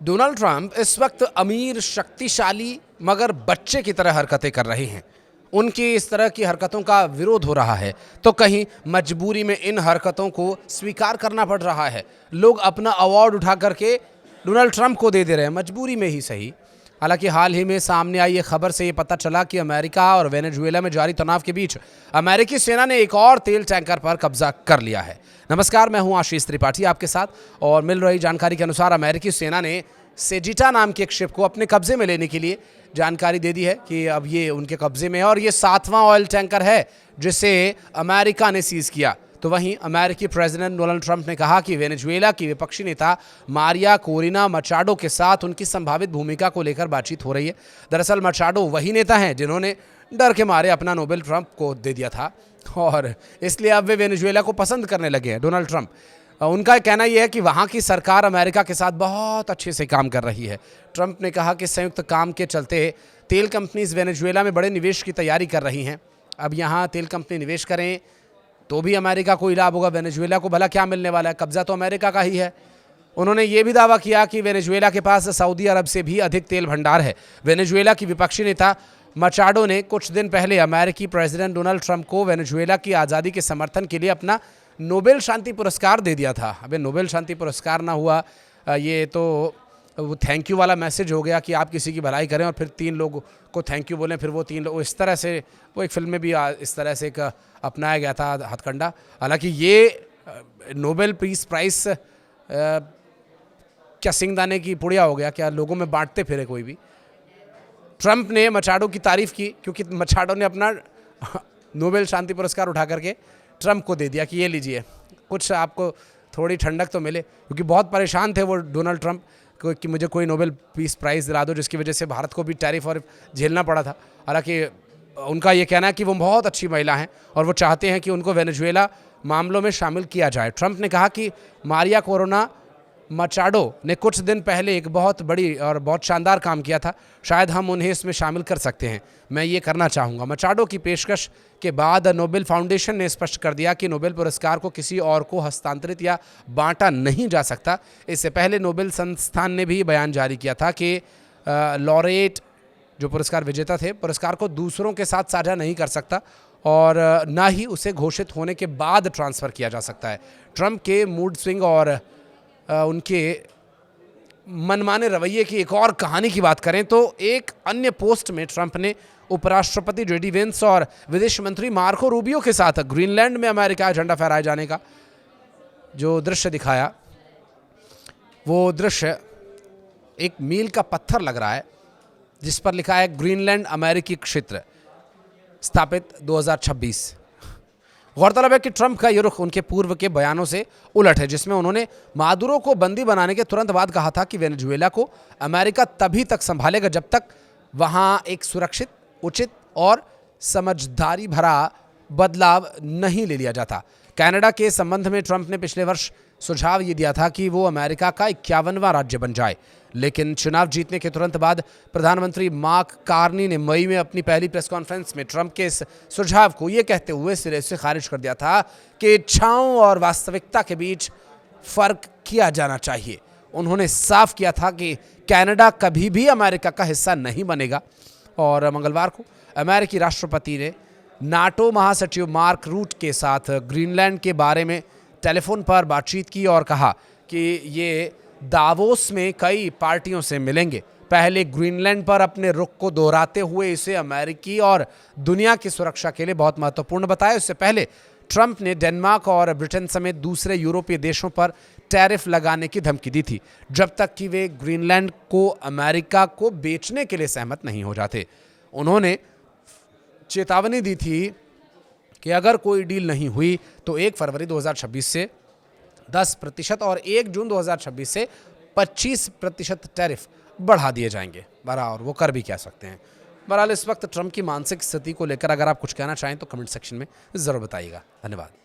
Donald Trump इस वक्त अमीर, शक्तिशाली मगर बच्चे की तरह हरकतें कर रहे हैं। उनकी इस तरह की हरकतों का विरोध हो रहा है तो कहीं मजबूरी में इन हरकतों को स्वीकार करना पड़ रहा है। लोग अपना अवार्ड उठा करके डोनाल्ड ट्रंप को दे रहे हैं, मजबूरी में ही सही। हालांकि हाल ही में सामने आई एक खबर से ये पता चला कि अमेरिका और वेनेजुएला में जारी तनाव के बीच अमेरिकी सेना ने एक और तेल टैंकर पर कब्जा कर लिया है। नमस्कार, मैं हूं आशीष त्रिपाठी आपके साथ, और मिल रही जानकारी के अनुसार अमेरिकी सेना ने सेजिटा नाम के एक शिप को अपने कब्जे में लेने के लिए जानकारी दे दी है कि अब ये उनके कब्जे में है, और ये 7वां ऑयल टैंकर है जिसे अमेरिका ने सीज किया। तो वहीं अमेरिकी प्रेसिडेंट डोनाल्ड ट्रंप ने कहा कि वेनेजुएला की विपक्षी नेता मारिया कोरिना मचाडो के साथ उनकी संभावित भूमिका को लेकर बातचीत हो रही है। दरअसल मचाडो वही नेता हैं जिन्होंने डर के मारे अपना नोबेल ट्रंप को दे दिया था, और इसलिए अब वे वेनेजुएला को पसंद करने लगे हैं डोनाल्ड ट्रंप। उनका कहना यह है कि वहाँ की सरकार अमेरिका के साथ बहुत अच्छे से काम कर रही है। ट्रंप ने कहा कि संयुक्त काम के चलते तेल कंपनीज वेनेजुएला में बड़े निवेश की तैयारी कर रही हैं। अब यहाँ तेल कंपनी निवेश करें तो भी अमेरिका को ही लाभ होगा, वेनेजुएला को भला क्या मिलने वाला है, कब्जा तो अमेरिका का ही है। उन्होंने ये भी दावा किया कि वेनेजुएला के पास सऊदी अरब से भी अधिक तेल भंडार है। वेनेजुएला की विपक्षी नेता मचाडो ने कुछ दिन पहले अमेरिकी प्रेसिडेंट डोनाल्ड ट्रंप को वेनेजुएला की आज़ादी के समर्थन के लिए अपना नोबेल शांति पुरस्कार दे दिया था। अबे नोबेल शांति पुरस्कार ना हुआ, ये तो वो थैंक यू वाला मैसेज हो गया कि आप किसी की भलाई करें और फिर 3 लोग को थैंक यू बोलें, फिर वो 3 लोग इस तरह से, वो एक फिल्म में भी इस तरह से एक अपनाया गया था हथकंडा। हालांकि ये नोबेल पीस प्राइस क्या सिंगदाने की पुड़िया हो गया, क्या लोगों में बांटते फिरे कोई भी। ट्रंप ने मचाडो की तारीफ़ की क्योंकि मचाडो ने अपना नोबेल शांति पुरस्कार उठा करके ट्रंप को दे दिया कि ये लीजिए, कुछ आपको थोड़ी ठंडक तो मिले, क्योंकि बहुत परेशान थे वो डोनाल्ड ट्रंप कि मुझे कोई नोबेल पीस प्राइज़ दिला दो, जिसकी वजह से भारत को भी टैरिफ और झेलना पड़ा था। हालांकि उनका ये कहना है कि वो बहुत अच्छी महिला हैं और वो चाहते हैं कि उनको वेनेजुएला मामलों में शामिल किया जाए। ट्रंप ने कहा कि मारिया कोरोना मचाडो ने कुछ दिन पहले एक बहुत बड़ी और बहुत शानदार काम किया था, शायद हम उन्हें इसमें शामिल कर सकते हैं, मैं ये करना चाहूँगा। मचाडो की पेशकश के बाद नोबेल फाउंडेशन ने स्पष्ट कर दिया कि नोबेल पुरस्कार को किसी और को हस्तांतरित या बांटा नहीं जा सकता। इससे पहले नोबेल संस्थान ने भी बयान जारी किया था कि लॉरेट जो पुरस्कार विजेता थे, पुरस्कार को दूसरों के साथ साझा नहीं कर सकता और ना ही उसे घोषित होने के बाद ट्रांसफ़र किया जा सकता है। ट्रंप के मूड स्विंग और उनके मनमाने रवैये की एक और कहानी की बात करें तो एक अन्य पोस्ट में ट्रंप ने उपराष्ट्रपति जेडी वेंस और विदेश मंत्री मार्को रूबियो के साथ ग्रीनलैंड में अमेरिका झंडा फहराए जाने का जो दृश्य दिखाया, वो दृश्य एक मील का पत्थर लग रहा है जिस पर लिखा है ग्रीनलैंड अमेरिकी क्षेत्र स्थापित 2026। गौरतलब है कि ट्रंप का ये रुख उनके पूर्व के बयानों से उलट है, जिसमें उन्होंने मादुरो को बंदी बनाने के तुरंत बाद कहा था कि वेनेजुएला को अमेरिका तभी तक संभालेगा जब तक वहां एक सुरक्षित, उचित और समझदारी भरा बदलाव नहीं ले लिया जाता। कनाडा के संबंध में ट्रंप ने पिछले वर्ष सुझाव ये दिया था कि वो अमेरिका का 51वां राज्य बन जाए, लेकिन चुनाव जीतने के तुरंत बाद प्रधानमंत्री मार्क कार्नी ने मई में अपनी पहली प्रेस कॉन्फ्रेंस में ट्रंप के इस सुझाव को ये कहते हुए सिरे से खारिज कर दिया था कि इच्छाओं और वास्तविकता के बीच फ़र्क किया जाना चाहिए। उन्होंने साफ किया था कि कनाडा कभी भी अमेरिका का हिस्सा नहीं बनेगा। और मंगलवार को अमेरिकी राष्ट्रपति ने नाटो महासचिव मार्क रूट के साथ ग्रीनलैंड के बारे में टेलीफोन पर बातचीत की और कहा कि ये दावोस में कई पार्टियों से मिलेंगे। पहले ग्रीनलैंड पर अपने रुख को दोहराते हुए इसे अमेरिकी और दुनिया की सुरक्षा के लिए बहुत महत्वपूर्ण बताया। इससे पहले ट्रंप ने डेनमार्क और ब्रिटेन समेत दूसरे यूरोपीय देशों पर टैरिफ लगाने की धमकी दी थी जब तक कि वे ग्रीनलैंड को अमेरिका को बेचने के लिए सहमत नहीं हो जाते। उन्होंने चेतावनी दी थी कि अगर कोई डील नहीं हुई तो 1 फरवरी 2026 से 10% और 1 जून 2026 से 25% टैरिफ बढ़ा दिए जाएंगे। और वो कर भी क्या सकते हैं। बहरहाल इस वक्त ट्रंप की मानसिक स्थिति को लेकर अगर आप कुछ कहना चाहें तो कमेंट सेक्शन में ज़रूर बताइएगा। धन्यवाद।